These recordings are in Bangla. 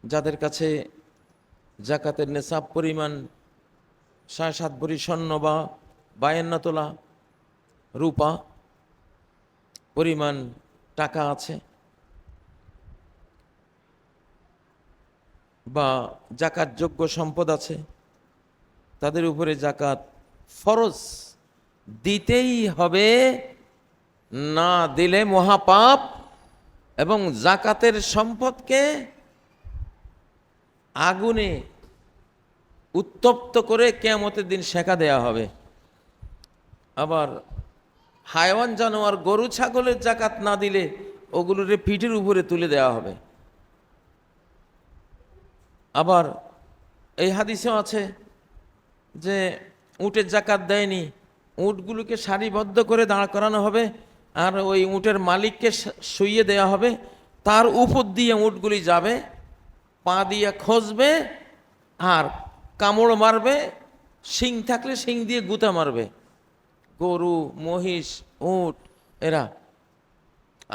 যাদের কাছে জাকাতের নেশাব পরিমাণ 7.5 ভরি স্বর্ণ বা 52 তোলা রূপা পরিমাণ টাকা আছে, বা জাকাত যোগ্য সম্পদ আছে, তাদের উপরে জাকাত ফরজ, দিতেই হবে, না দিলে মহাপাপ, এবং জাকাতের সম্পদকে আগুনে উত্তপ্ত করে কিয়ামতের দিন সেঁকা দেয়া হবে। আবার হায়ওয়ান জানোয়ার গরু ছাগলের জাকাত না দিলে ওগুলোর পিঠের উপরে তুলে দেওয়া হবে। আবার এই হাদিসেও আছে যে উটের জাকাত দেয়নি, উটগুলোকে সারিবদ্ধ করে দাঁড় করানো হবে, আর ওই উটের মালিককে শুইয়ে দেওয়া হবে, তার উপর দিয়ে উটগুলি যাবে, পা দিয়ে খসবে আর কামড় মারবে, শিং থাকলে শিং দিয়ে গুঁতা মারবে, গরু মহিষ উট এরা।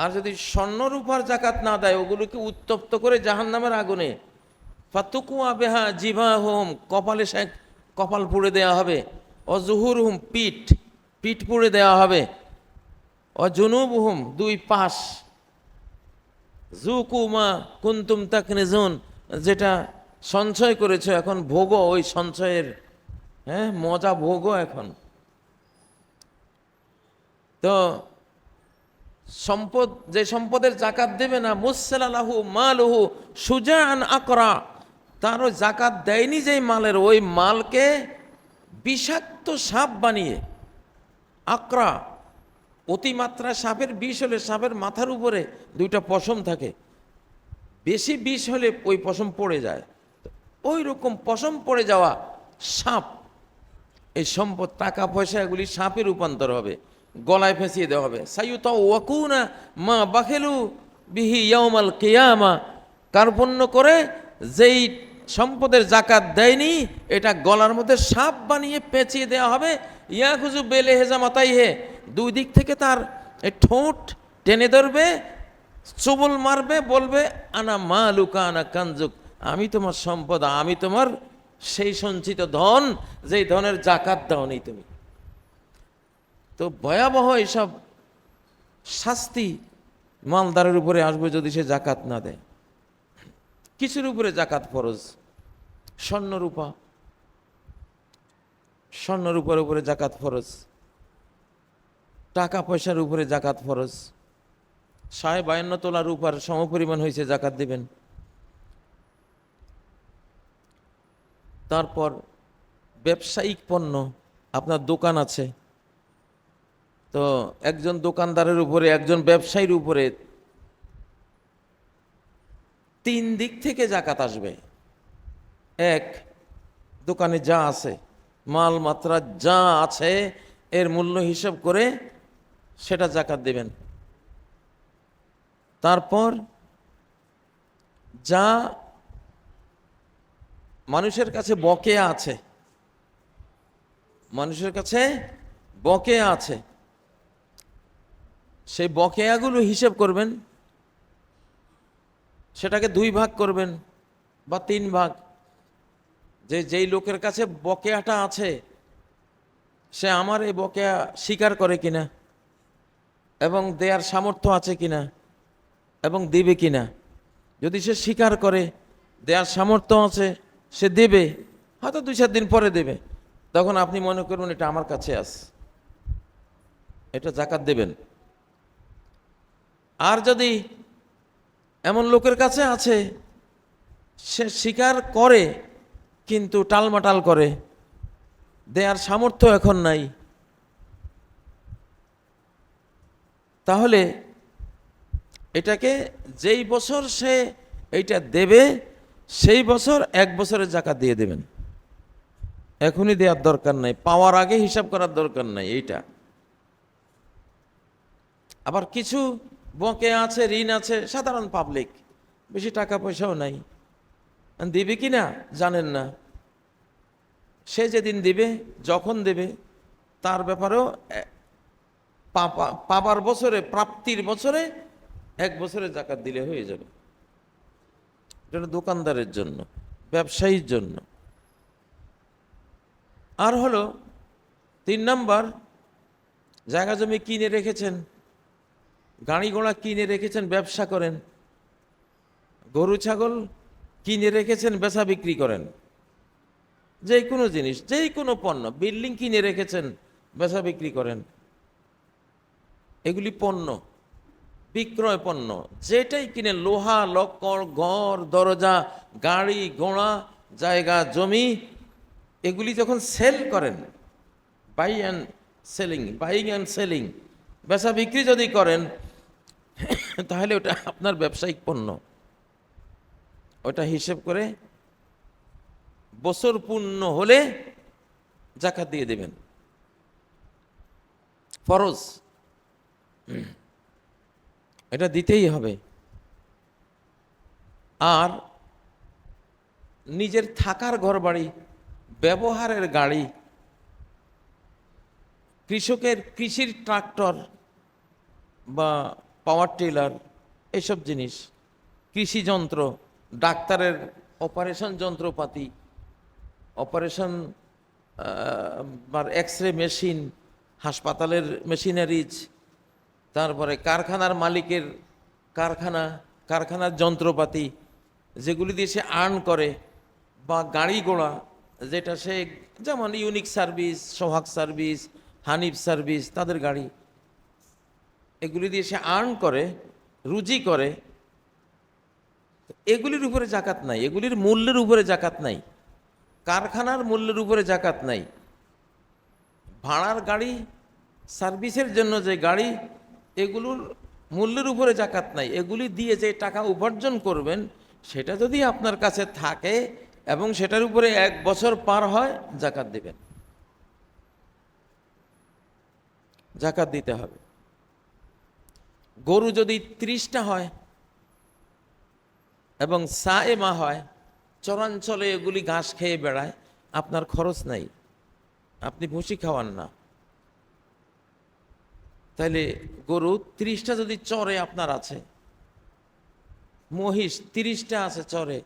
আর যদি স্বর্ণ রূপার জাকাত না দেয়, ওগুলোকে উত্তপ্ত করে জাহান্নামের আগুনে, ফাতুকুয়া বেহা জিভাহুম, কপালে কপাল পুড়ে দেওয়া হবে, অজুহুরহুম, পিঠ পিঠ পুড়ে দেওয়া হবে, অজুনুবহুম, দুই পাশ, জুকুমা কুন্তুম তাকনিজুন, যেটা সঞ্চয় করেছো এখন ভোগো, ওই সঞ্চয়ের মজা ভোগো এখন। তো সম্পদ, যে সম্পদের জাকাত দেবে না, মুসসালাহু মালুহু সুজান আকরা, তারও জাকাত দেয়নি যেই মালের, ওই মালকে বিষাক্ত সাপ বানিয়ে, আকরা অতিমাত্রা সাপের বিষ হলে সাপের মাথার উপরে দুইটা পশম থাকে, বেশি বিষ হলে ওই পশম পড়ে যায়, ওই রকম পশম পড়ে যাওয়া সাপ, এই সম্পদ টাকা পয়সা এগুলি সাপে রূপান্তর হবে, গলায় ফেঁসিয়ে দেওয়া হবে। সাইয়ুতা ওয়াকুনা মা বাখেলু বিহি ইয়াউমাল কিয়ামা, কার্পণ্য করে যেই সম্পদের জাকাত দেয়নি, এটা গলার মধ্যে সাপ বানিয়ে পেঁচিয়ে দেওয়া হবে। ইয়াখুজু বেলে হেজা মাতাই হে, দুই দিক থেকে তার ঠোঁট টেনে ধরবে, চুবল মারবে, বলবে আনা মালুকা আনা কানজুক, আমি তোমার সম্পদ, আমি তোমার সেই সঞ্চিত ধন, যেই ধনের জাকাত দাও নেই তুমি। তো ভয়াবহ এসব শাস্তি মালদারের উপরে আসবে যদি সে জাকাত না দেয়। কিছুর উপরে জাকাত ফরজ, স্বর্ণরূপা, স্বর্ণরূপার উপরে জাকাত ফরজ, টাকা পয়সার উপরে জাকাত ফরজ, 52 তোলা রূপার সমপরিমাণ হয়েছে জাকাত দিবেন। তারপর ব্যবসায়িক পণ্য, আপনার দোকান আছে, তো একজন দোকানদারের উপরে, একজন ব্যবসায়ীর উপরে 3 দিক থেকে জাকাত আসবে। এক, দোকানে যা আছে, মাল মাত্রা যা আছে, এর মূল্য হিসাব করে সেটা জাকাত দেবেন। তারপর যা মানুষের কাছে বকেয়া আছে, মানুষের কাছে বকেয়া আছে, সেই বকেয়াগুলো হিসেব করবেন, সেটাকে 2 ভাগ করবেন বা 3 ভাগ, যেই লোকের কাছে বকেয়াটা আছে সে আমার এই বকেয়া স্বীকার করে কিনা, এবং দেয়ার সামর্থ্য আছে কিনা, এবং দেবে কিনা। যদি সে স্বীকার করে, দেয়ার সামর্থ্য আছে, সে দেবে, হয়তো 2-4 দিন পরে দেবে, তখন আপনি মনে করবেন এটা আমার কাছে আছে, এটা জাকাত দেবেন। আর যদি এমন লোকের কাছে আছে সে স্বীকার করে কিন্তু টালমাটাল করে, দেয়ার সামর্থ্য এখন নাই, তাহলে এটাকে যেই বছর সে এইটা দেবে সেই বছর 1 বছরের জাকাত দিয়ে দেবেন, এখনই দেওয়ার দরকার নাই, পাওয়ার আগে হিসাব করার দরকার নাই এইটা। আবার কিছু বকেয়া আছে, ঋণ আছে, সাধারণ পাবলিক, বেশি টাকা পয়সাও নাই, দিবে কি না জানেন না, সে যেদিন দিবে, যখন দেবে, তার ব্যাপারেও পাবার বছরে, প্রাপ্তির বছরে 1 বছরের জাকাত দিলে হয়ে যাবে। এটা হলো দোকানদারের জন্য, ব্যবসায়ীর জন্য। আর হলো 3 নাম্বার, জায়গা জমি কিনে রেখেছেন, গাড়ি ঘোড়া কিনে রেখেছেন, ব্যবসা করেন, গরু ছাগল কিনে রেখেছেন, বেচা বিক্রি করেন, যে কোনো জিনিস, যে কোনো পণ্য, বিল্ডিং কিনে রেখেছেন, বেচা বিক্রি করেন, এগুলি পণ্য, বিক্রয় পণ্য। যেটাই কিনে, লোহা লক্কর, ঘর দরজা, গাড়ি ঘোড়া, জায়গা জমি, এগুলি যখন সেল করেন, buy and buying and selling, বেচা বিক্রি যদি করেন, তাহলে ওটা আপনার ব্যবসায়িক পণ্য। ওটা হিসেব করে বছর পূর্ণ হলে জাকাত দিয়ে দেবেন, ফরজ, এটা দিতেই হবে। আর নিজের থাকার ঘর বাড়ি, ব্যবহারের গাড়ি, কৃষির ট্রাক্টর বা পাওয়ার টিলার, এসব জিনিস, কৃষি যন্ত্র, ডাক্তারের অপারেশন যন্ত্রপাতি, অপারেশন বা এক্স-রে মেশিন, হাসপাতালের মেশিনারিজ, তারপরে কারখানার মালিকের কারখানার যন্ত্রপাতি, যেগুলি দিয়ে সে আর্ন করে, বা গাড়ি ঘোড়া, যেটা সে, যেমন ইউনিক সার্ভিস, সোহাগ সার্ভিস, হানিফ সার্ভিস, তাদের গাড়ি, এগুলি দিয়ে সে আর্ন করে, রুজি করে, এগুলির উপরে জাকাত নাই, এগুলির মূল্যের উপরে জাকাত নাই, কারখানার মূল্যের উপরে জাকাত নাই। ভাড়ার গাড়ি, সার্ভিসের জন্য যে গাড়ি, এগুলোর মূল্যের উপরে জাকাত নাই। এগুলি দিয়ে যে টাকা উপার্জন করবেন, সেটা যদি আপনার কাছে থাকে এবং সেটার উপরে 1 বছর পার হয়, জাকাত দিবেন, জাকাত দিতে হবে। গরু যদি 30টা হয় এবং সায়েমা হয়, চরাঞ্চলে এগুলি ঘাস খেয়ে বেড়ায়, আপনার খরচ নাই, আপনি ভুসি খাওয়ান না, তাইলে গরু 30টা যদি চরে আপনার আছে, মহিষ 30টা আছে চরে,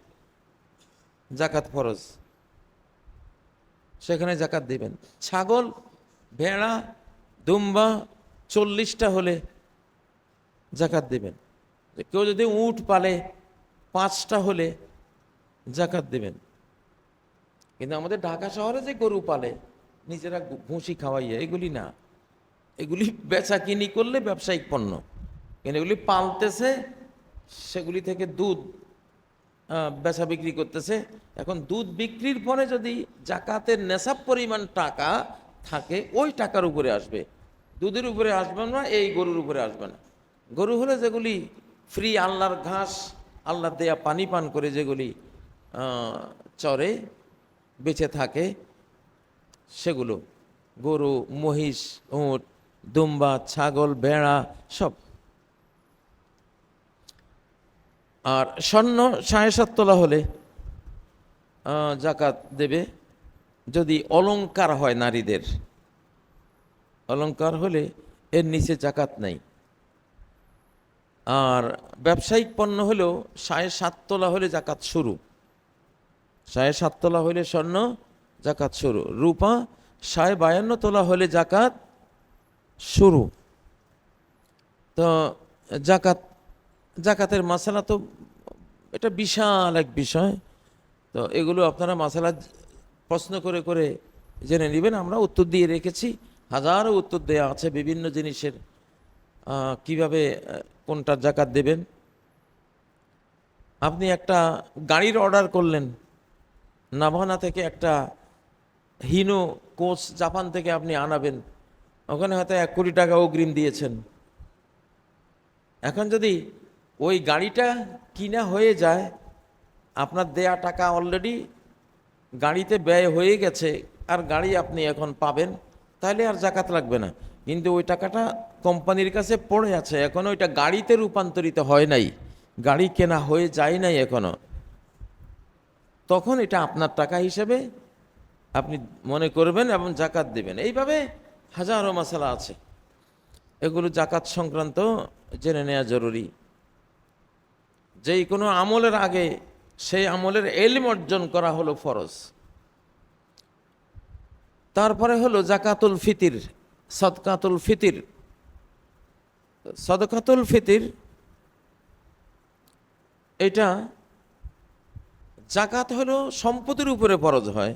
জাকাত ফরজ, সেখানে জাকাত দিবেন। ছাগল, ভেড়া, দুম্বা 40টা হলে জাকাত দিবেন। কেউ যদি উট পালে 5টা হলে জাকাত দিবেন। কিন্তু আমাদের ঢাকা শহরে যে গরু পালে নিজেরা ভুসি খাওয়াইয়া, এগুলি না, এগুলি বেচা কিনি করলে ব্যবসায়িক পণ্য, কিন্তু এগুলি পালতেছে, সেগুলি থেকে দুধ বেচা বিক্রি করতেছে। এখন দুধ বিক্রির পরে যদি জাকাতের নেশাব পরিমাণ টাকা থাকে, ওই টাকার উপরে আসবে, দুধের উপরে আসবে না, এই গরুর উপরে আসবে না। গরু হলে যেগুলি ফ্রি, আল্লাহর ঘাস, আল্লাহর দেয়া পানি পান করে যেগুলি চরে বেঁচে থাকে, সেগুলো গরু, মহিষ, উট, দুম্বা, ছাগল, ভেড়া সব। আর স্বর্ণ 7.5 তোলা হলে জাকাত দেবে। যদি অলংকার হয়, নারীদের অলংকার হলে এর নিচে জাকাত নাই। আর ব্যবসায়িক পণ্য হলেও 7.5 তোলা হলে জাকাত শুরু, 7.5 তোলা হলে স্বর্ণ জাকাত শুরু। রূপা 52 তোলা হলে জাকাত শুরু। তো জাকাতের মাসালা তো এটা বিশাল এক বিষয়। তো এগুলো আপনারা মাসালা প্রশ্ন করে করে জেনে নেবেন। আমরা উত্তর দিয়ে রেখেছি, হাজারো উত্তর দেওয়া আছে বিভিন্ন জিনিসের, কিভাবে কোনটা জাকাত দেবেন। আপনি একটা গাড়ির অর্ডার করলেন, নাভানা থেকে একটা হিনো কোচ জাপান থেকে আপনি আনাবেন, ওখানে হয়তো 1 কোটি টাকা অগ্রিম দিয়েছেন। এখন যদি ওই গাড়িটা কিনা হয়ে যায়, আপনার দেয়া টাকা অলরেডি গাড়িতে ব্যয় হয়ে গেছে, আর গাড়ি আপনি এখন পাবেন, তাহলে আর জাকাত লাগবে না। কিন্তু ওই টাকাটা কোম্পানির কাছে পড়ে আছে, এখনো ওইটা গাড়িতে রূপান্তরিত হয় নাই, গাড়ি কেনা হয়ে যায় নাই এখনো, তখন এটা আপনার টাকা হিসেবে আপনি মনে করবেন এবং জাকাত দেবেন। এইভাবে হাজারো মাসালা আছে, এগুলো জাকাত সংক্রান্ত জেনে নেওয়া জরুরি। যেই কোনো আমলের আগে সেই আমলের ইলম অর্জন করা হলো ফরজ। তারপরে হলো জাকাতুল ফিতির, সদকাতুল ফিতির। সদকাতুল ফিতির এটা জাকাত হলো সম্পদের উপরে ফরজ হয়।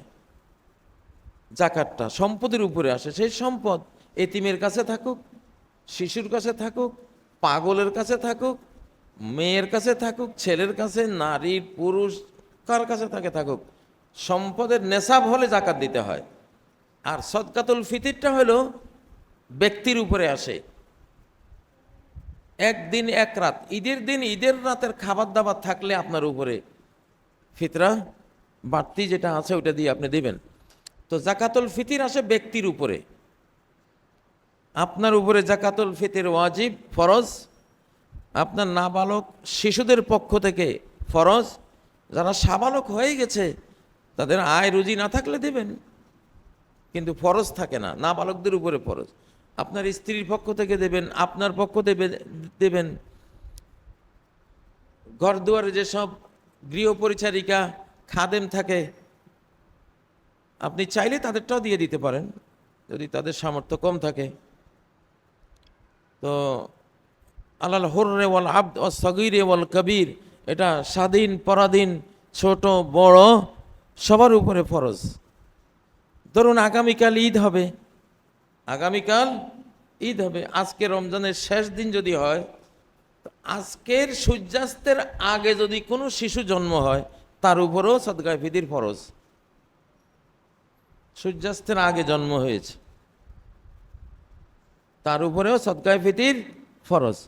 জাকাতটা সম্পদের উপরে আসে। সেই সম্পদ এতিমের কাছে থাকুক, শিশুর কাছে থাকুক, পাগলের কাছে থাকুক, মেয়ের কাছে থাকুক, ছেলের কাছে, নারী পুরুষ কার কাছে থাকুক, সম্পদের নেশাব হলে জাকাত দিতে হয়। আর সদকাতুল ফিতিরটা হলো ব্যক্তির উপরে আসে। একদিন এক রাত, ঈদের দিন ঈদের রাতের খাবার দাবার থাকলে আপনার উপরে ফিতরা বাড়তি যেটা আছে ওটা দিয়ে আপনি দিবেন। তো জাকাতুল ফিতির আসে ব্যক্তির উপরে। আপনার উপরে জাকাতুল ফিতির ওয়াজিব, ফরজ। আপনার নাবালক শিশুদের পক্ষ থেকে ফরজ। যারা সাবালক হয়ে গেছে তাদের আয় রুজি না থাকলে দেবেন, কিন্তু ফরজ থাকে না। নাবালকদের উপরে ফরজ। আপনার স্ত্রীর পক্ষ থেকে দেবেন, আপনার পক্ষ দেবেন। ঘর দুয়ারে যেসব গৃহ পরিচারিকা খাদেম থাকে, আপনি চাইলে তাদেরটাও দিয়ে দিতে পারেন যদি তাদের সামর্থ্য কম থাকে। তো আলাল হুররে ওয়াল আবদ ওয়াস সগীরে ওয়াল কবির, এটা স্বাধীন পরাধীন ছোট বড় সবার উপরে ফরজ। ধরুন আগামীকাল ঈদ হবে, আজকে রমজানের শেষ দিন যদি হয়, আজকের সূর্যাস্তের আগে যদি কোনো শিশু জন্ম হয় তার উপরেও সদকায়ে ফিতির ফরজ। সূর্যাস্তের আগে জন্ম হয়েছে তার উপরেও সদকায়ে ফিতির ফরজ।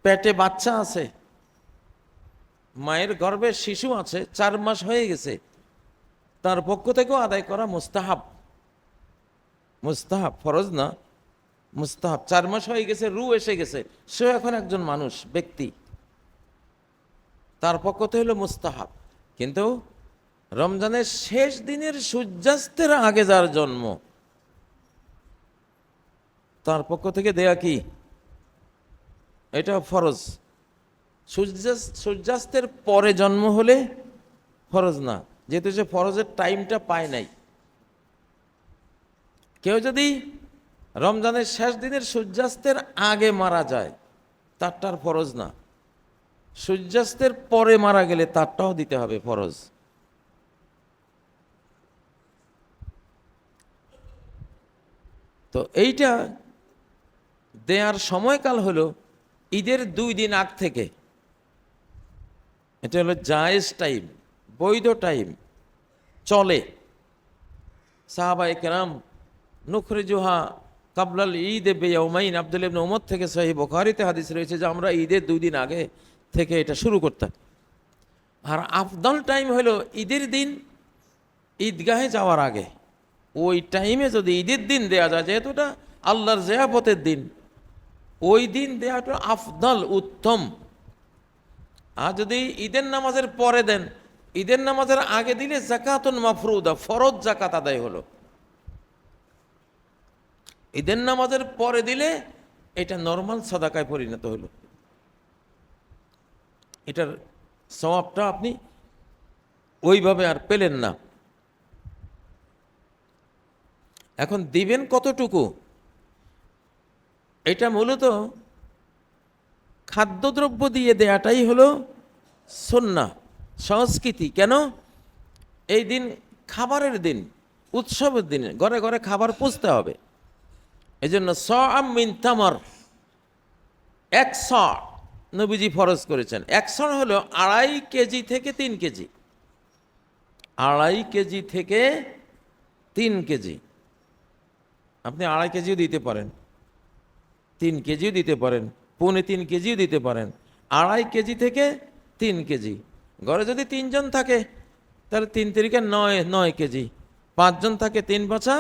পেটে বাচ্চা আছে, মায়ের গর্ভে শিশু আছে, 4 মাস হয়ে গেছে, তার পক্ষ থেকেও আদায় করা মুস্তাহাব। ফরজ না, মুস্তাহাব। 4 মাস হয়ে গেছে, রু এসে গেছে, সে এখন একজন মানুষ, ব্যক্তি, তার পক্ষ থেকে হলো মুস্তাহাব। কিন্তু রমজানের শেষ দিনের সূর্যাস্তের আগে যার জন্ম, তার পক্ষ থেকে দেয়া কি এটা ফরজ। সূর্যাস্তের পরে জন্ম হলে ফরজ না, যেহেতু সে ফরজের টাইমটা পায় নাই। কেউ যদি রমজানের শেষ দিনের সূর্যাস্তের আগে মারা যায় তারটার ফরজ না, সূর্যাস্তের পরে মারা গেলে তারটাও দিতে হবে ফরজ। তো এইটা দেয়ার সময়কাল হলো ঈদের 2 দিন আগ থেকে। এটা হলো জায়েজ টাইম, বৈধ টাইম, চলে। সাহাবায়ে কেরাম নুখরিজুহা কাবলাল ঈদ বিয়াউমাইন, আব্দুল্লাহ ইবনে উমর থেকে সহিহ বুখারীতে হাদিস রয়েছে যে আমরা ঈদের 2 দিন আগে থেকে এটা শুরু করতাম। আর আফদল টাইম হলো ঈদের দিন ঈদগাহে যাওয়ার আগে। ওই টাইমে যদি ঈদের দিন দেয়া যায়, যেহেতু এটা আল্লাহর জিয়াফতের দিন, ওই দিন দেওয়াটা আফদল, উত্তম। আর যদি ঈদের নামাজের পরে দেন, ঈদের নামাজের আগে দিলে যাকাতুন মাফরুদা, ফরজ যাকাত আদায় হলো। ঈদের নামাজের পরে দিলে এটা নরমাল সাদাকায় পরিণত হলো। এটার সওয়াবটা আপনি ওইভাবে আর পেলেন না। এখন দিবেন কতটুকু, এটা মূলত খাদ্যদ্রব্য দিয়ে দেয়াটাই হলো সুন্নাহ, সংস্কৃতি। কেন? এই দিন খাবারের দিন, উৎসবের দিনে ঘরে ঘরে খাবার পৌঁছতে হবে। এই জন্য সআম মিন তামার, 100 নবীজি ফরজ করেছেন। 100 হলো 2.5 কেজি থেকে 3 কেজি, 2.5 কেজি থেকে 3 কেজি। আপনি 2.5 কেজিও দিতে পারেন, 3 কেজিও দিতে পারেন, 3.25 কেজিও দিতে পারেন। 2.5 কেজি থেকে 3 কেজি। ঘরে যদি 3 জন থাকে তাহলে 3 তিরিকে 9 কেজি, 5 জন থাকে 3 পাঁচা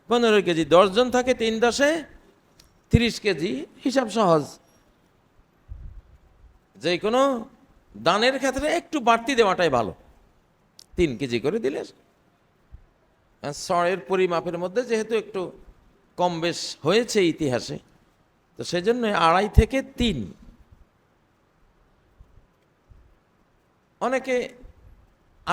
15 কেজি, 10 জন থাকে 3 দশে 30 কেজি। হিসাব সহজ। যে কোনো দানের ক্ষেত্রে একটু বাড়তি দেওয়াটাই ভালো। 3 কেজি করে দিলে সরের পরিমাপের মধ্যে যেহেতু একটু কম বেশ হয়েছে ইতিহাসে, তো সেজন্য 2.5 থেকে 3। অনেকে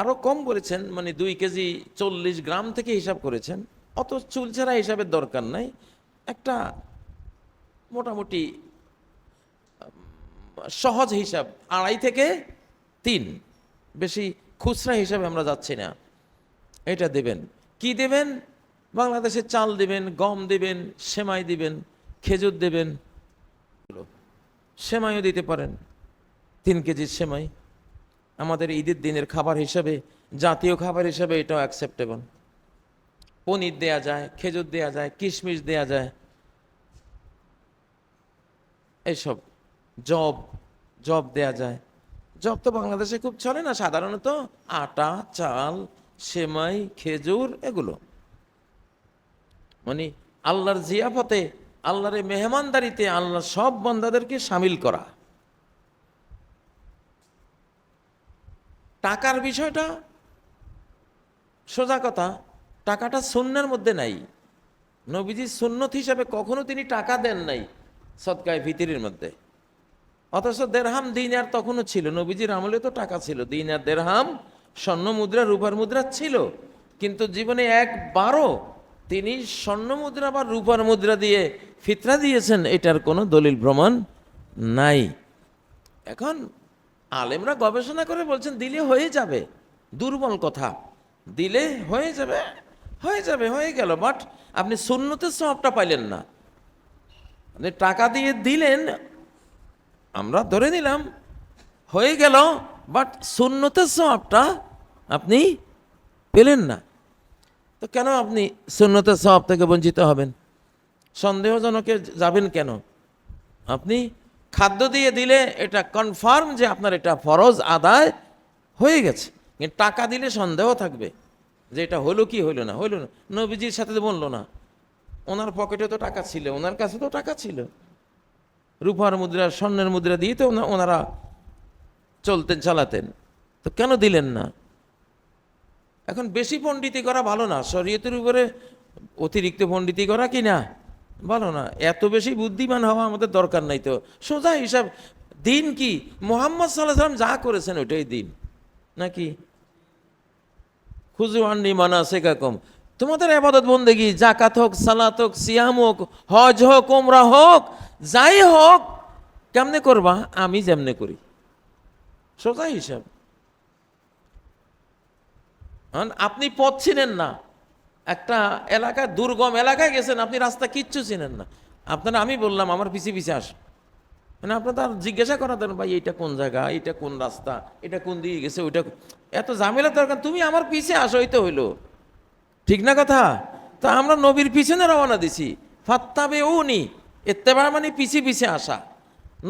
আরও কম বলেছেন, মানে 2 কেজি 40 গ্রাম থেকে হিসাব করেছেন। অত চুলছেরা হিসাবের দরকার নাই, একটা মোটামুটি সহজ হিসাব 2.5 থেকে 3, বেশি খুচরা হিসাবে আমরা যাচ্ছি না। এটা দেবেন। কি দেবেন? বাংলাদেশে চাল দিবেন, গম দিবেন, সেমাই দিবেন, খেজুর দেবেন, সেমাইও দিতে পারেন। 3 কেজির সেমাই আমাদের ঈদের দিনের খাবার হিসাবে, জাতীয় খাবার হিসাবে এটাও অ্যাকসেপ্টেবল। পনির দেয়া যায়, খেজুর দেয়া যায়, কিশমিশ দেয়া যায়, এইসব জব জব দেয়া যায়। জব তো বাংলাদেশে খুব চলে না, সাধারণত আটা, চাল, সেমাই, খেজুর, এগুলো মানে আল্লাহর জিয়াফতে, আল্লাহর মেহমানদারিতে আল্লাহর সব বান্দাদেরকে সামিল করা। টাকার বিষয়টা সোজা কথা, টাকাটা সুন্নার মধ্যে নাই। নবীজি সুন্নত হিসাবে কখনো তিনি টাকা দেন নাই সদকায়ে ফিতরের মধ্যে। অথচ দেরহাম দিনার তখনও ছিল, নবীজির আমলে তো টাকা ছিল, দিনার দেরহাম স্বর্ণ মুদ্রা রূপার মুদ্রা ছিল, কিন্তু জীবনে একবারও তিনি স্বর্ণ মুদ্রা বা রূপার মুদ্রা দিয়ে ফিতরা দিয়েছেন এটার কোনো দলিল প্রমাণ নাই। এখন আলেমরা গবেষণা করে বলছেন দিলে হয়ে যাবে, দুর্বল কথা, দিলে হয়ে যাবে, হয়ে গেল, বাট আপনি সুন্নতের সওয়াবটা পাইলেন না। আপনি টাকা দিয়ে দিলেন, আমরা ধরে নিলাম হয়ে গেল, বাট সুন্নতের সওয়াবটা আপনি পেলেন না। তো কেন আপনি সুন্নতের সওয়াব থেকে বঞ্চিত হবেন? সন্দেহজনকে যাবেন কেন? আপনি খাদ্য দিয়ে দিলে এটা কনফার্ম যে আপনার এটা ফরজ আদায় হয়ে গেছে, কিন্তু টাকা দিলে সন্দেহ থাকবে যে এটা হলো কি হলো না। নবীজির সাথে বললো না, ওনার পকেটে তো টাকা ছিল, ওনার কাছে তো টাকা ছিল, রূপার মুদ্রা স্বর্ণের মুদ্রা দিয়ে তো ওনারা চলতেন, চালাতেন, তো কেন দিলেন না? এখন বেশি পণ্ডিতি করা ভালো না, শরীয়তের উপরে অতিরিক্ত পণ্ডিতি করা কি না ভালো না। এত বেশি বুদ্ধিমান হওয়া আমাদের দরকার নাই। তো সোজা হিসাব, দিন কি মুহাম্মদ সাল্লাল্লাহু আলাইহি ওয়াসাল্লাম যা করেছেন ওইটাই দিন নাকি? খুযু আন্নী মানাসিকাকুম, তোমাদের ইবাদত বন্দেগী, যাকাত হোক, সালাত হোক, সিয়াম হোক, হজ হোক, উমরা হোক, যাই হোক, কেমনে করবা? আমি যেমনে করি, সোজা হিসাব। আপনি পথ চিনেন না, একটা এলাকা, দুর্গম এলাকায় গেছেন, আপনি রাস্তা কিচ্ছু চিনেন না, আপনারা আমি বললাম আমার পিছিয়ে পিছিয়ে আস, মানে আপনার তার জিজ্ঞাসা করা দেন, ভাই এটা কোন জায়গা, এটা কোন রাস্তা, এটা কোন দিকে গেছে, ওইটা এত ঝামেলা দরকার, তুমি আমার পিছিয়ে আসো, এই তো হইলো, ঠিক না কথা? তা আমরা নবীর পিছনে রওনা দিছি, ফাত্তাবিউনি, ইত্তেবা মানে পিছিয়ে পিছিয়ে আসা,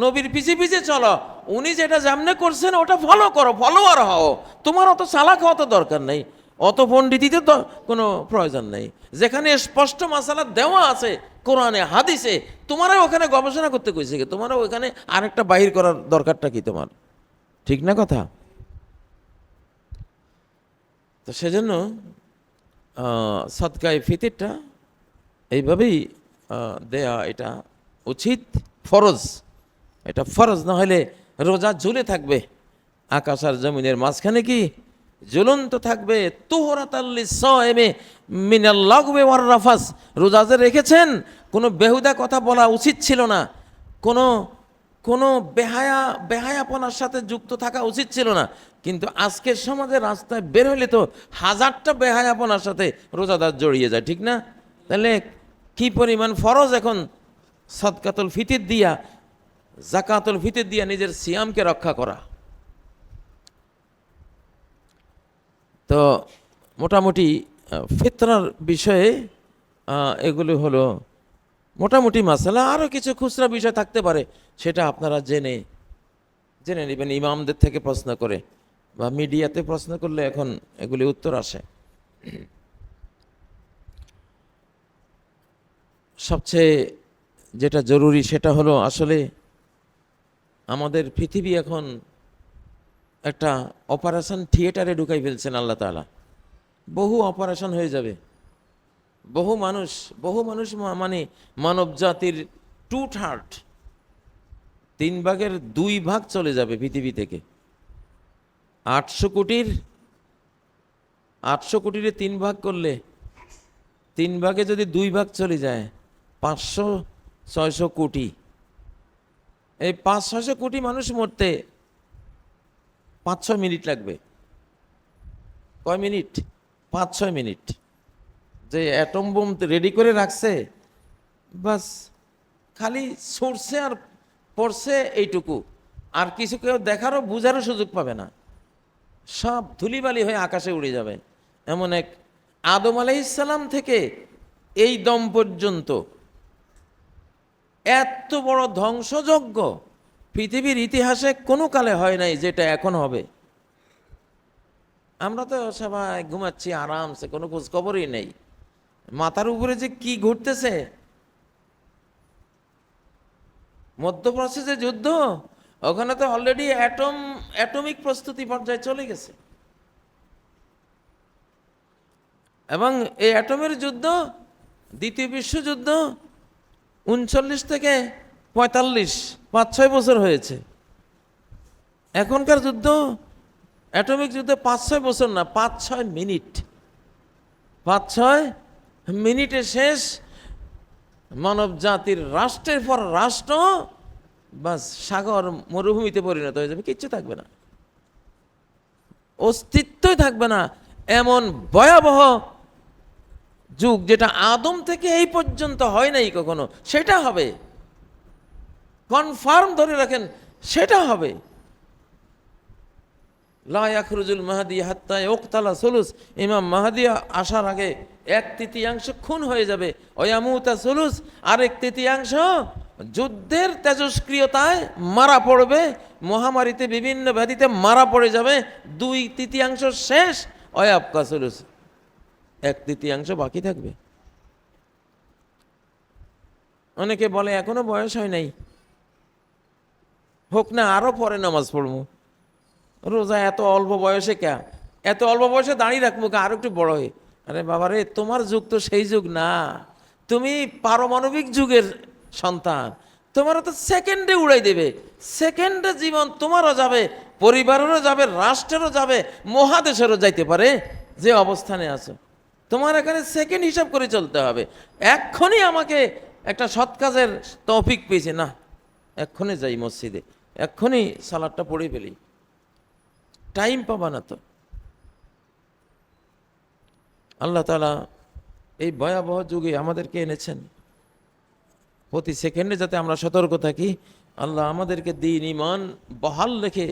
নবীর পিছিয়ে পিছিয়ে চলো, উনি যেটা যেমনে করছেন ওটা ফলো করো, ফলোয়ার হও, তোমার অত চালাক হওয়া তো দরকার নেই, অত পণ্ডিতিতে তো কোনো প্রয়োজন নেই। যেখানে স্পষ্ট মাসালা দেওয়া আছে কোরআনে হাদিসে, তোমারও ওখানে গবেষণা করতে কইছে কি? তোমারও ওখানে আরেকটা বাহির করার দরকারটা কি তোমার? ঠিক না কথা? তো সেজন্য সদকায়ে ফিতরটা এইভাবেই দেয়া এটা উচিত, ফরজ, এটা ফরজ, না হলে রোজা ঝুলে থাকবে আকাশ আর জমিনের মাঝখানে, কি ঝুলন্ত থাকবে। তুহরাতাল লিসাইমি মিনাল লাগওয়ি ওয়ার রাফাস, রোজা যে রেখেছেন কোনো বেহুদা কথা বলা উচিত ছিল না, কোনো বেহায়াপনার সাথে যুক্ত থাকা উচিত ছিল না, কিন্তু আজকের সমাজে রাস্তায় বের হলে তো হাজারটা বেহায়াপনার সাথে রোজাদার জড়িয়ে যায়, ঠিক না? তাহলে কি পরিমাণ ফরজ এখন সদকাতুল ফিতর দিয়া, যাকাতুল ফিতর দিয়া নিজের সিয়ামকে রক্ষা করা। তো মোটামুটি ফিতরার বিষয়ে এগুলো হলো মোটামুটি মাসালা। আরও কিছু খুচরা বিষয় থাকতে পারে, সেটা আপনারা জেনে নেবেন ইমামদের থেকে প্রশ্ন করে, বা মিডিয়াতে প্রশ্ন করলে এখন এগুলি উত্তর আসে। সবচেয়ে যেটা জরুরি সেটা হলো, আসলে আমাদের পৃথিবী এখন একটা অপারেশন থিয়েটারে ঢুকাই ফেলছেন আল্লাহ তাআলা। বহু অপারেশন হয়ে যাবে, বহু মানুষ মানে মানব জাতির 2/3, 3 ভাগের 2 ভাগ চলে যাবে পৃথিবী থেকে। 800 কোটির 800 কোটিরে 3 ভাগ করলে 3 ভাগে যদি 2 ভাগ চলে যায় 500-600 কোটি, এই 500-600 কোটি মানুষ মরতে 5-6 মিনিট লাগবে। কয় মিনিট? 5-6 মিনিট। যে অ্যাটম বোম রেডি করে রাখছে, বাস খালি ছুটছে আর পড়ছে এইটুকু, আর কিছু কেউ দেখারও বুঝারও সুযোগ পাবে না, সব ধুলিবালি হয়ে আকাশে উড়ে যাবে। এমন এক আদম আলাইহিসসালাম থেকে এই দম পর্যন্ত এত বড় ধ্বংসযজ্ঞ পৃথিবীর ইতিহাসে কোনো কালে হয় নাই যেটা এখন হবে। আমরা তো সবাই ঘুমাচ্ছি আরামসে, কোনো খোঁজ খবরই নেই। মাথার উপরে যে কি ঘুরতেছে, মধ্যপ্রাচ্যে যে যুদ্ধ, ওখানে তো অলরেডি অ্যাটমিক প্রস্তুতি পর্যায়ে চলে গেছে। এবং এই অ্যাটমের যুদ্ধ, দ্বিতীয় বিশ্বযুদ্ধ 39 থেকে 45, 5-6 বছর হয়েছে। এখনকার যুদ্ধ, অ্যাটমিক যুদ্ধ 5-6 বছর না, 5-6 মিনিট, 5-6 মিনিটে শেষ। মানব জাতির রাষ্ট্রের পর রাষ্ট্র বাস সাগর মরুভূমিতে পরিণত হয়ে যাবে, কিচ্ছু থাকবে না, অস্তিত্বই থাকবে না। এমন ভয়াবহ যুগ যেটা আদম থেকে এই পর্যন্ত হয় নাই কখনো, সেটা হবে, কনফার্ম ধরে রাখেন, সেটা হবে। লা ইয়াখরুজুল মাহদি হাত্তা ইউকতালা সুলুস, ইমাম মাহদি আসার আগে 1/3 খুন হয়ে যাবে। ওয়ামুতা সুলুস, আরেক 1/3 যুদ্ধের তেজস্ক্রিয়তায় মারা পড়বে, মহামারীতে বিভিন্ন ব্যাধিতে মারা পড়ে যাবে। 2/3 শেষ, ওয়াবকা সুলুস, 1/3 বাকি থাকবে। অনেকে বলে এখনো বয়স হয় নাই, হোক না, আরো পরে নামাজ পড়বো, রোজা এত অল্প বয়সে কে, এত অল্প বয়সে দাঁড়িয়ে রাখবো কে, আরো একটু বড় হয়ে। আরে বাবারে, তোমার যুগ তো সেই যুগ না, তুমি পারমাণবিক যুগের সন্তান, তোমারও তো সেকেন্ডে উড়াই দেবে। সেকেন্ডে জীবন তোমারও যাবে, পরিবারেরও যাবে, রাষ্ট্রেরও যাবে, মহাদেশেরও যাইতে পারে যে অবস্থানে আছো। তোমার এখানে সেকেন্ড হিসাব করে চলতে হবে। এক্ষুনি আমাকে একটা সৎ কাজের তৌফিক পেয়েছে, না এক্ষুনি যাই মসজিদে, এক্ষুনি সালাদটা পড়ে ফেলি, টাইম পাবা না তো। আল্লাহ তাআলা এই ভয়াবহ যুগে আমাদেরকে এনেছেন, প্রতি সেকেন্ডে যাতে আমরা সতর্ক থাকি। আল্লাহ আমাদেরকে দ্বীন ঈমান বহাল রেখে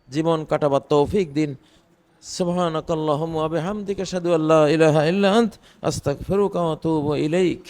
জীবন কাটাবার তৌফিক দিন। সুবহানাকাল্লাহুম্মা ওয়া বিহামদিকা আশহাদু আল্লা ইলাহা ইল্লা আনতা আস্তাগফিরুকা ওয়া আতুবু ইলাইক।